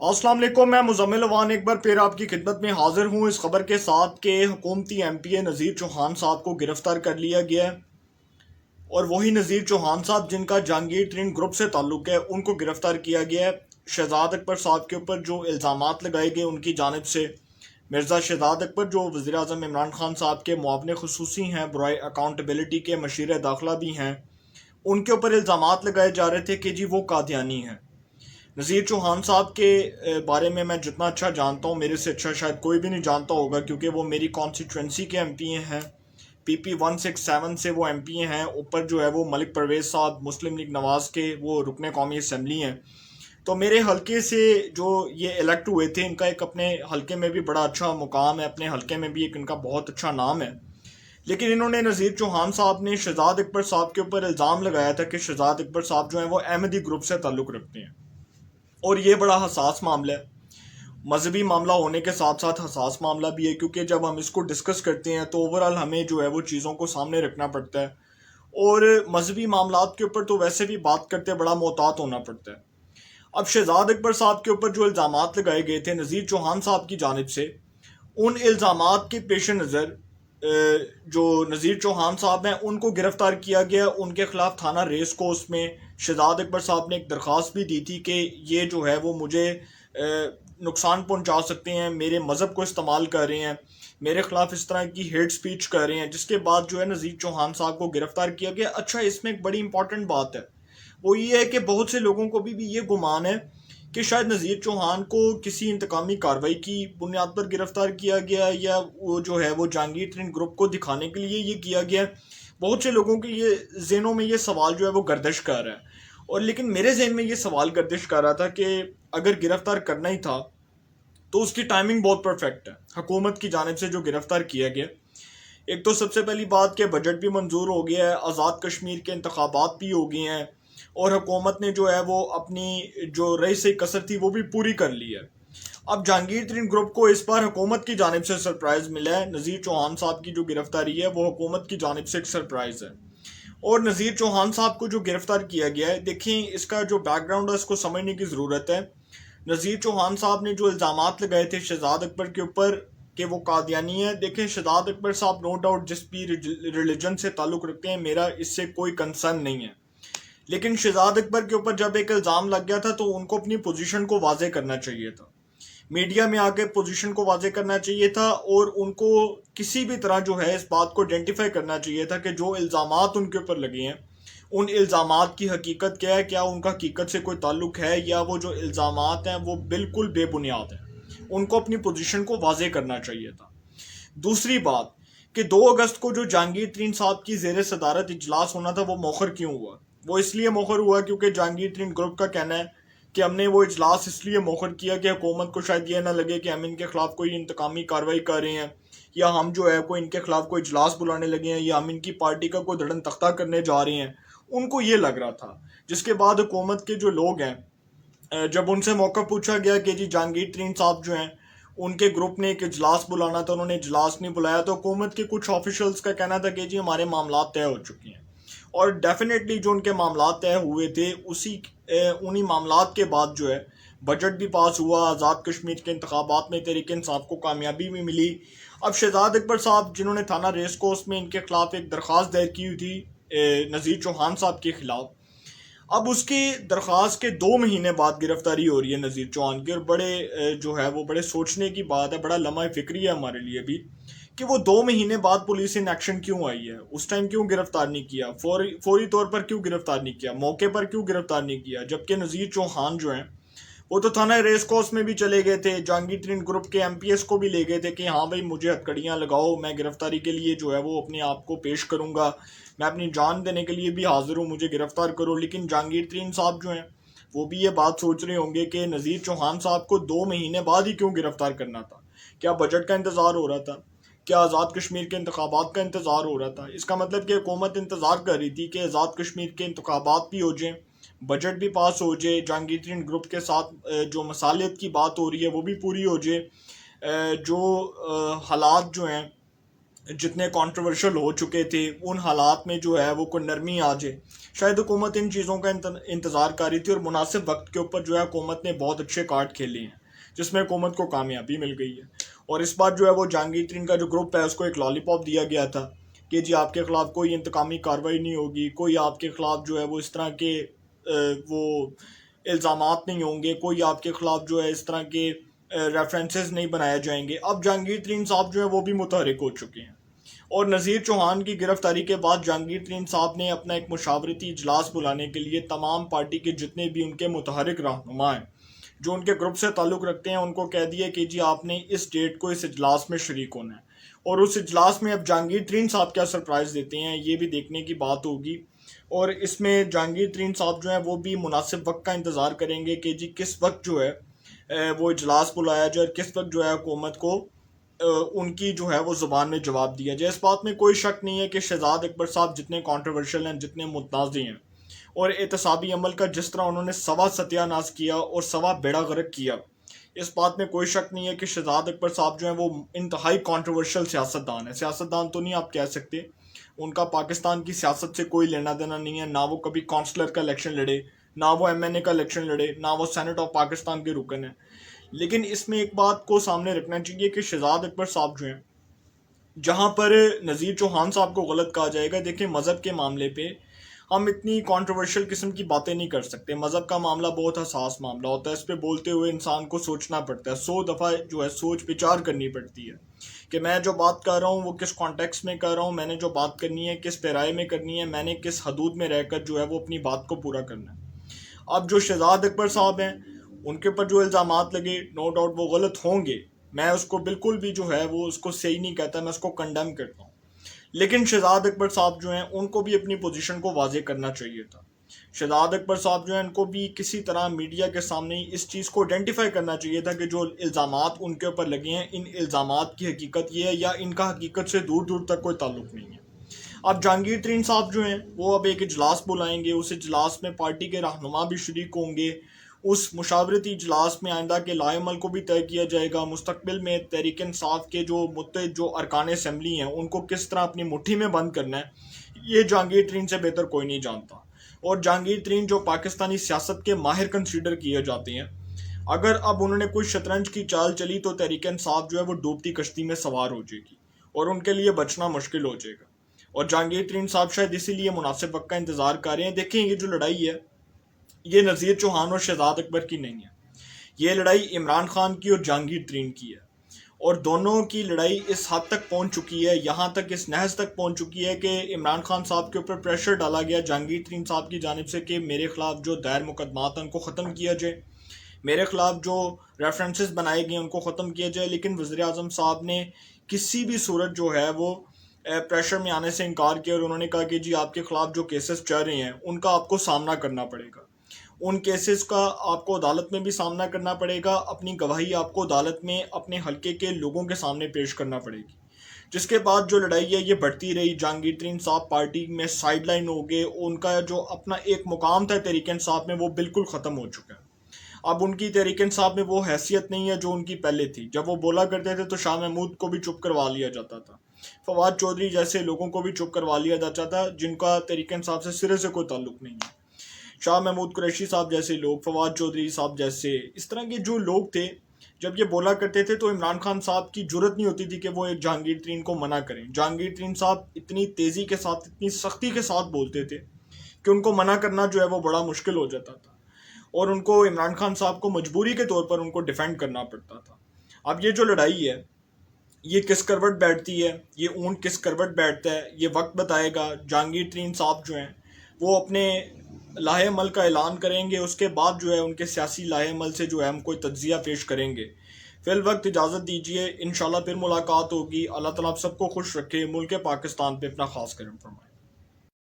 अस्सलाम वालेकुम। मैं मुज़म्मिल अवान एक बार फिर आपकी खिदमत में हाजिर हूँ इस खबर के साथ कि हुकूमती एमपीए नज़ीर चौहान साहब को गिरफ़्तार कर लिया गया है। और वही नज़ीर चौहान साहब जिनका जहांगीर तरीन ग्रुप से ताल्लुक़ है उनको गिरफ़्तार किया गया है। शहजाद अकबर साहब के ऊपर जो इल्ज़ामात लगाए गए उनकी जानिब से, मिर्ज़ा शहजाद अकबर जो वज़ीर आज़म इमरान खान साहब के मुआवने ख़ुसूसी हैं, बराए अकाउंटेबिलिटी के मशीर दाखिला भी हैं, उनके ऊपर इल्ज़ामात लगाए जा रहे थे कि जी वो कादियानी हैं। नज़ीर चौहान साहब के बारे में मैं जितना अच्छा जानता हूँ, मेरे से अच्छा शायद कोई भी नहीं जानता होगा, क्योंकि वो मेरी कॉन्स्टिट्यूंसी के एमपी हैं। PP 167 से वो एमपी हैं। ऊपर जो है वो मलिक परवेज़ साहब मुस्लिम लीग नवाज़ के वो रुकन कौमी असम्बली हैं। तो मेरे हलके से जो ये इलेक्ट हुए थे, इनका एक अपने हलके में भी बड़ा अच्छा मुकाम है, अपने हलके में भी एक इनका बहुत अच्छा नाम है। लेकिन इन्होंने नज़ीर चौहान साहब ने शहजाद अकबर साहब के ऊपर इल्ज़ाम लगाया था कि शहजाद अकबर साहब जो हैं वो अहमदी ग्रुप से ताल्लुक़ रखते हैं। और ये बड़ा हसास मामला है, मजहबी मामला होने के साथ साथ हसास मामला भी है, क्योंकि जब हम इसको डिस्कस करते हैं तो ओवरऑल हमें जो है वो चीज़ों को सामने रखना पड़ता है। और मजहबी मामलात के ऊपर तो वैसे भी बात करते बड़ा मोहतात होना पड़ता है। अब शहजाद अकबर साहब के ऊपर जो इल्ज़ामात लगाए गए थे नज़ीर चौहान साहब की जानिब से, उन इल्ज़ामात के पेश नज़र जो नज़ीर चौहान साहब हैं उनको गिरफ़्तार किया गया। उनके खिलाफ थाना रेस कोर्स में शहजाद अकबर साहब ने एक दरख्वास्त भी दी थी कि ये जो है वो मुझे नुकसान पहुंचा सकते हैं, मेरे मज़हब को इस्तेमाल कर रहे हैं, मेरे खिलाफ इस तरह की हेट स्पीच कर रहे हैं, जिसके बाद जो है नज़ीर चौहान साहब को गिरफ़्तार किया गया। अच्छा, इसमें एक बड़ी इंपॉर्टेंट बात है, वो ये है कि बहुत से लोगों को भी ये गुमान है कि शायद नज़ीर चौहान को किसी इंतकामी कार्रवाई की बुनियाद पर गिरफ्तार किया गया, या वो जो है वो जहांगीर तरीन ग्रुप को दिखाने के लिए ये किया गया। बहुत से लोगों के ये जहनों में ये सवाल जो है वो गर्दिश कर रहा है। और लेकिन मेरे जहन में ये सवाल गर्दिश कर रहा था कि अगर गिरफ्तार करना ही था तो उसकी टाइमिंग बहुत परफेक्ट है हुकूमत की जानिब से जो गिरफ्तार किया गया। एक तो सबसे पहली बात कि बजट भी मंजूर हो गया है, आज़ाद कश्मीर के इंतखाबात भी हो गए हैं, और हुकूमत ने जो है वो अपनी जो रई से कसर थी वो भी पूरी कर ली है। अब जहांगीर तरीन ग्रुप को इस बार हुकूमत की जानिब से सरप्राइज़ मिला है। नज़ीर चौहान साहब की जो गिरफ्तारी है वो हुकूमत की जानिब से एक सरप्राइज़ है। और नज़ीर चौहान साहब को जो गिरफ्तार किया गया है, देखें इसका जो बैकग्राउंड है इसको समझने की ज़रूरत है। नज़ीर चौहान साहब ने जो इल्ज़ामात लगाए थे शहजाद अकबर के ऊपर कि वो कादियानी है, देखें शहजाद अकबर साहब नो डाउट जिस भी रिलीजन से ताल्लुक़ रखते हैं, मेरा इससे कोई कंसर्न नहीं है। लेकिन शहजाद अकबर के ऊपर जब एक इल्ज़ाम लग गया था तो उनको अपनी पोजीशन को वाजे करना चाहिए था, मीडिया में आके पोजीशन को वाजे करना चाहिए था, और उनको किसी भी तरह जो है इस बात को आइडेंटिफाई करना चाहिए था कि जो इल्ज़ामात उनके ऊपर लगे हैं उन इल्ज़ामात की हकीकत क्या है, क्या उनका हकीकत से कोई ताल्लुक़ है, या वो जो इल्ज़ामात हैं वो बिल्कुल बेबुनियाद हैं। उनको अपनी पोजीशन को वाजे करना चाहिए था। दूसरी बात कि 2 अगस्त को जो जहांगीर तरीन साहब की ज़ेर सदारत इजलास होना था वो मौखर क्यों हुआ? वो इसलिए मौखर हुआ क्योंकि जहांगीर तरीन ग्रुप का कहना है कि हमने वो इजलास इसलिए मौखर किया कि हुकूमत को शायद ये ना लगे कि हम इनके खिलाफ कोई इंतकामी कार्रवाई कर रहे हैं, या हम जो है कोई इनके खिलाफ कोई इजलास बुलाने लगे हैं, या हम इनकी पार्टी का कोई धड़न तख्ता करने जा रहे हैं। उनको ये लग रहा था, जिसके बाद हुकूमत के जो लोग हैं, जब उनसे मौका पूछा गया कि जी जहांगीर तरीन साहब जो हैं उनके ग्रुप ने एक इजलास बुलाना था, उन्होंने इजलास नहीं बुलाया, तो हुकूमत के कुछ ऑफिशियल्स का कहना था कि जी हमारे मामला तय हो चुके हैं। और डेफिनेटली जो उनके मामला तय हुए थे उन्हीं मामला के बाद जो है बजट भी पास हुआ, आज़ाद कश्मीर के इंतखाबात में तहरीक इंसाफ को कामयाबी भी मिली। अब शहजाद अकबर साहब जिन्होंने थाना रेस कोर्स में इनके खिलाफ एक दरख्वास्त दायर की हुई थी नज़ीर चौहान साहब के खिलाफ, अब उसकी दरख्वास्त के 2 महीने बाद गिरफ्तारी हो रही है नज़ीर चौहान की। और बड़े जो है वो बड़े सोचने की बात है, बड़ा लम्हा फिक्री है हमारे लिए भी कि वो 2 महीने बाद पुलिस इन एक्शन क्यों आई है, उस टाइम क्यों गिरफ्तार नहीं किया, फौरी तौर पर क्यों गिरफ्तार नहीं किया, मौके पर क्यों गिरफ्तार नहीं किया। जबकि नज़ीर चौहान जो हैं वो तो थाना रेस कोर्स में भी चले गए थे, जहांगीर तरीन ग्रुप के MPS को भी ले गए थे कि हाँ भाई मुझे हथकड़ियाँ लगाओ, मैं गिरफ्तारी के लिए जो है वो अपने आप को पेश करूँगा, मैं अपनी जान देने के लिए भी हाजिर हूँ, मुझे गिरफ्तार करो। लेकिन जहांगीर तरीन साहब जो हैं वो भी ये बात सोच रहे होंगे कि नज़ीर चौहान साहब को 2 महीने बाद ही क्यों गिरफ्तार करना था। क्या बजट का इंतज़ार हो रहा था? क्या आज़ाद कश्मीर के इंतखाबात का इंतज़ार हो रहा था? इसका मतलब कि हुकूमत इंतज़ार कर रही थी कि आज़ाद कश्मीर के इंतखाबात भी हो जाएँ, बजट भी पास हो जाए, जहांगीर तरीन ग्रुप के साथ जो मसालियत की बात हो रही है वो भी पूरी हो जाए, जो हालात जो हैं जितने कंट्रोवर्शियल हो चुके थे उन हालात में जो है वो कोई नरमी आ जाए। शायद हुकूमत इन चीज़ों का इंतज़ार कर रही थी और मुनासिब वक्त के ऊपर जो है हुकूमत ने बहुत अच्छे कार्ड खेले हैं जिसमें हुकूमत को कामयाबी मिल गई है। और इस बार जो है वो जहांगीर तरीन का जो ग्रुप है उसको एक लॉलीपॉप दिया गया था कि जी आपके ख़िलाफ़ कोई इंतकामी कार्रवाई नहीं होगी, कोई आपके ख़िलाफ़ जो है वो इस तरह के वो इल्ज़ामात नहीं होंगे, कोई आपके ख़िलाफ़ जो है इस तरह के रेफरेंसेस नहीं बनाए जाएंगे। अब जहांगीर तरीन साहब जो है वो भी मुतहरिक हो चुके हैं और नज़ीर चौहान की गिरफ्तारी के बाद जहांगीर तरीन साहब ने अपना एक मुशावरती इजलास बुलाने के लिए तमाम पार्टी के जितने भी उनके मुतहरिक रहनुमा हैं जो उनके ग्रुप से ताल्लुक़ रखते हैं उनको कह दिया कि जी आपने इस डेट को इस इजलास में शरीक होना है। और उस इजलास में अब जहांगीर तरीन साहब क्या सरप्राइज़ देते हैं ये भी देखने की बात होगी। और इसमें जहांगीर तरीन साहब जो है वो भी मुनासिब वक्त का इंतज़ार करेंगे कि जी किस वक्त जो है वो इजलास बुलाया जाए और किस वक्त जो है हुकूमत को उनकी जो है वो ज़ुबान में जवाब दिया जाए। इस बात में कोई शक नहीं है कि शहजाद अकबर साहब जितने कंट्रोवर्शियल हैं, जितने मुतनाज़ी हैं और एहतसाबी अमल का जिस तरह उन्होंने सवा सत्यानाश किया और सवा बेड़ा गर्क किया, इस बात में कोई शक नहीं है कि शहजाद अकबर साहब जो हैं वो इंतहाई कंट्रोवर्शियल सियासतदान है। सियासतदान तो नहीं आप कह सकते, उनका पाकिस्तान की सियासत से कोई लेना देना नहीं है। ना वो कभी काउंसलर का इलेक्शन लड़े, ना वो MNA का इलेक्शन लड़े, ना वो सेनेट ऑफ पाकिस्तान के रुकन है। लेकिन इसमें एक बात को सामने रखना चाहिए कि शहजाद अकबर साहब जो हैं, जहाँ पर नज़ीर चौहान साहब को गलत कहा जाएगा, देखिए मज़हब के मामले पे हम इतनी कंट्रोवर्शियल किस्म की बातें नहीं कर सकते। मज़हब का मामला बहुत हसास मामला होता है, इस पर बोलते हुए इंसान को सोचना पड़ता है, 100 दफ़ा जो है सोच विचार करनी पड़ती है कि मैं जो बात कर रहा हूँ वो किस कॉन्टेक्स्ट में कर रहा हूँ, मैंने जो बात करनी है किस पैराए में करनी है, मैंने किस हदूद में रहकर जो है वो अपनी बात को पूरा करना है। अब जो शहजाद अकबर साहब हैं उनके ऊपर जो इल्ज़ामात लगे, नो डाउट वो गलत होंगे, मैं उसको बिल्कुल भी जो है वो उसको सही नहीं कहता, मैं उसको कंडेम करता हूँ। लेकिन शहजाद अकबर साहब जो हैं उनको भी अपनी पोजीशन को वाजे करना चाहिए था। शहजाद अकबर साहब जो हैं उनको भी किसी तरह मीडिया के सामने इस चीज़ को आइडेंटिफाई करना चाहिए था कि जो इल्ज़ामात उनके ऊपर लगे हैं इन इल्ज़ामात की हकीकत ये है या इनका हकीकत से दूर दूर तक कोई ताल्लुक़ नहीं है। अब जहांगीर तरीन साहब जो हैं वो अब एक इजलास बुलाएंगे, उस इजलास में पार्टी के रहनुमा भी शरीक होंगे। उस मुशावरती इजलास में आइंदा के लाएमल को भी तय किया जाएगा। मुस्तकबिल में तहरीक इंसाफ के जो मुत्तहिद जो अरकान असम्बली हैं उनको किस तरह अपनी मुट्ठी में बंद करना है, ये जहांगीर तरीन से बेहतर कोई नहीं जानता। और जहांगीर तरीन जो पाकिस्तानी सियासत के माहिर कंसीडर किए जाते हैं, अगर अब उन्होंने कोई शतरंज की चाल चली तो तहरीक इंसाफ जो है वो डूबती कश्ती में सवार हो जाएगी और उनके लिए बचना मुश्किल हो जाएगा। और जहांगीर तरीन साहब शायद इसीलिए मुनासिब वक्त का इंतज़ार कर रहे हैं। देखें ये जो लड़ाई है ये नज़ीर चौहान और शहजाद अकबर की नहीं है, ये लड़ाई इमरान खान की और जहांगीर तरीन की है। और दोनों की लड़ाई इस हद तक पहुंच चुकी है, यहाँ तक इस नहज तक पहुंच चुकी है कि इमरान खान साहब के ऊपर प्रेशर डाला गया जहांगीर तरीन साहब की जानिब से कि मेरे खिलाफ जो दायर मुकदमात हैं उनको ख़त्म किया जाए, मेरे खिलाफ जो रेफरेंसेस बनाए गए उनको ख़त्म किया जाए। लेकिन वज़ीर आज़म साहब ने किसी भी सूरत जो है वो प्रेशर में आने से इनकार किया और उन्होंने कहा कि जी आपके खिलाफ जो केसेस चल रहे हैं उनका आपको सामना करना पड़ेगा, उन केसेस का आपको अदालत में भी सामना करना पड़ेगा, अपनी गवाही आपको अदालत में अपने हल्के के लोगों के सामने पेश करना पड़ेगी। जिसके बाद जो लड़ाई है ये बढ़ती रही, जहांगीर तरीन साहब पार्टी में साइड लाइन हो गए, उनका जो अपना एक मुकाम था तहरीक इंसाफ में वो बिल्कुल ख़त्म हो चुका है। अब उनकी तहरीक इंसाफ में वो हैसियत नहीं है जो उनकी पहले थी। जब वो बोला करते थे तो शाह महमूद को भी चुप करवा लिया जाता था, फवाद चौधरी जैसे लोगों को भी चुप करवा लिया जाता था जिनका तहरीक इंसाफ से सिरे से कोई ताल्लुक़ नहीं है। शाह महमूद कुरैशी साहब जैसे लोग, फवाद चौधरी साहब जैसे, इस तरह के जो लोग थे जब ये बोला करते थे तो इमरान खान साहब की जुर्रत नहीं होती थी कि वो एक जहांगीर तरीन को मना करें। जहांगीर तरीन साहब इतनी तेज़ी के साथ, इतनी सख्ती के साथ बोलते थे कि उनको मना करना जो है वो बड़ा मुश्किल हो जाता था और उनको इमरान खान साहब को मजबूरी के तौर पर उनको डिफेंड करना पड़ता था। अब ये जो लड़ाई है ये किस करवट बैठती है, ये ऊंट किस करवट बैठता है, ये वक्त बताएगा। जहांगीर तरीन साहब जो हैं वो अपने लाहे अमल का ऐलान करेंगे, उसके बाद जो है उनके सियासी लाहे अमल से जो है हम कोई तज्जिया पेश करेंगे। फिल वक्त इजाज़त दीजिए, इंशाल्लाह फिर मुलाकात होगी। अल्लाह ताला आप सबको खुश रखे, मुल्क पाकिस्तान पे अपना खास करम फरमाए।